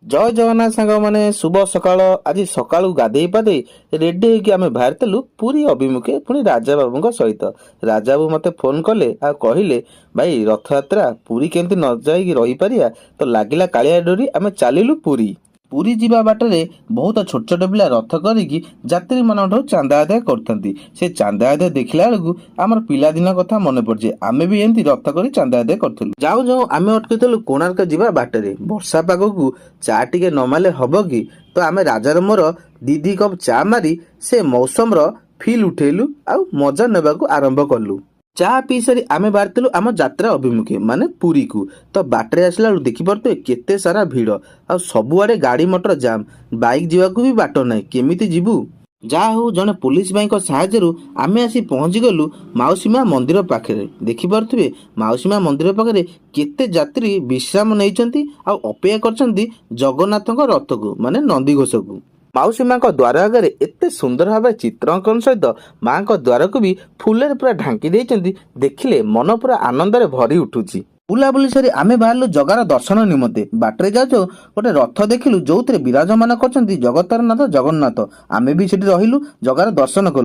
ଜୟ ଜଗନ୍ନାଥ ସାଙ୍ଗ ମାନେ ଶୁଭ ସକାଳ। ଆଜି ସକାଳୁ ଗାଧେଇ ପାଧେଇ ରେଡି ହେଇକି ଆମେ ବାହାରିଥିଲୁ ପୁରୀ ଅଭିମୁଖେ, ପୁଣି ରାଜା ବାବୁଙ୍କ ସହିତ। ରାଜା ବାବୁ ମତେ ଫୋନ କଲେ ଆଉ କହିଲେ, ଭାଇ ରଥଯାତ୍ରା ପୁରୀ କେମିତି ନ ଯାଇକି ରହିପାରିବା, ତ ଲାଗିଲା କାଳିଆ ଡୋରି, ଆମେ ଚାଲିଲୁ ପୁରୀ। ପୁରୀ ଯିବା ବାଟରେ ବହୁତ ଛୋଟ ଛୋଟ ପିଲା ରଥ କରିକି ଯାତ୍ରୀ ମାନଙ୍କଠାରୁ ଚାନ୍ଦା ଆଦାୟ କରୁଥାନ୍ତି। ସେ ଚାନ୍ଦା ଆଦାୟ ଦେଖିଲା ବେଳକୁ ଆମର ପିଲାଦିନ କଥା ମନେ ପଡୁଛି। ଆମେ ବି ଏମିତି ରଥ କରି ଚାନ୍ଦା ଆଦାୟ କରୁଥିଲୁ। ଯାଉ ଯାଉ ଆମେ ଅଟକିଥିଲୁ କୋଣାର୍କ ଯିବା ବାଟରେ। ବର୍ଷା ପାଗକୁ ଚା ଟିକେ ନ ମାରିଲେ ହବ କି? ତ ଆମେ ରାଜାର ମୋର ଦି କପ୍ ଚା ମାରି ସେ ମୌସମର ଫିଲ୍ ଉଠେଇଲୁ ଆଉ ମଜା ନେବାକୁ ଆରମ୍ଭ କଲୁ। ଚା ପିଇ ସାରି ଆମେ ବାହାରିଥିଲୁ ଆମ ଯାତ୍ରା ଅଭିମୁଖେ ମାନେ ପୁରୀକୁ। ତ ବାଟରେ ଆସିଲା ବେଳକୁ ଦେଖିପାରୁଥିବେ କେତେ ସାରା ଭିଡ଼ ଆଉ ସବୁଆଡେ ଗାଡି ମଟର ଜାମ୍। ବାଇକ୍ ଯିବାକୁ ବି ବାଟ ନାହିଁ, କେମିତି ଯିବୁ? ଯାହା ହଉ ଜଣେ ପୋଲିସ ଭାଇଙ୍କ ସାହାଯ୍ୟରୁ ଆମେ ଆସି ପହଞ୍ଚିଗଲୁ ମାଉସୀ ମା ମନ୍ଦିର ପାଖରେ। ଦେଖିପାରୁଥିବେ ମାଉସୀ ମା ମନ୍ଦିର ପାଖରେ କେତେ ଯାତ୍ରୀ ବିଶ୍ରାମ ନେଇଛନ୍ତି ଆଉ ଅପେକ୍ଷା କରିଛନ୍ତି ଜଗନ୍ନାଥଙ୍କ ରଥକୁ ମାନେ ନନ୍ଦିଘୋଷକୁ। ମାଉସୀ ମାଙ୍କ ଦ୍ୱାର ଆଗରେ ଏତେ ସୁନ୍ଦର ଭାବେ ଚିତ୍ର ଅଙ୍କନ ସହିତ ମାଙ୍କ ଦ୍ୱାରକୁ ବି ଫୁଲରେ ପୁରା ଢାଙ୍କି ଦେଇଛନ୍ତି। ଦେଖିଲେ ମନ ପୁରା ଆନନ୍ଦରେ ଭରି ଉଠୁଛି। ବୁଲାବୁଲି ସାରି ଆମେ ବାହାରିଲୁ ଜଗାର ଦର୍ଶନ ନିମନ୍ତେ। ବାଟରେ ଯାଉ ଯାଉ ଗୋଟେ ରଥ ଦେଖିଲୁ ଯୋଉଥିରେ ବିରାଜମାନ କରିଛନ୍ତି ଜଗତର ନାଥ ଜଗନ୍ନାଥ। ଆମେ ବି ସେଠି ରହିଲୁ, ଜଗାର ଦର୍ଶନ କଲୁ।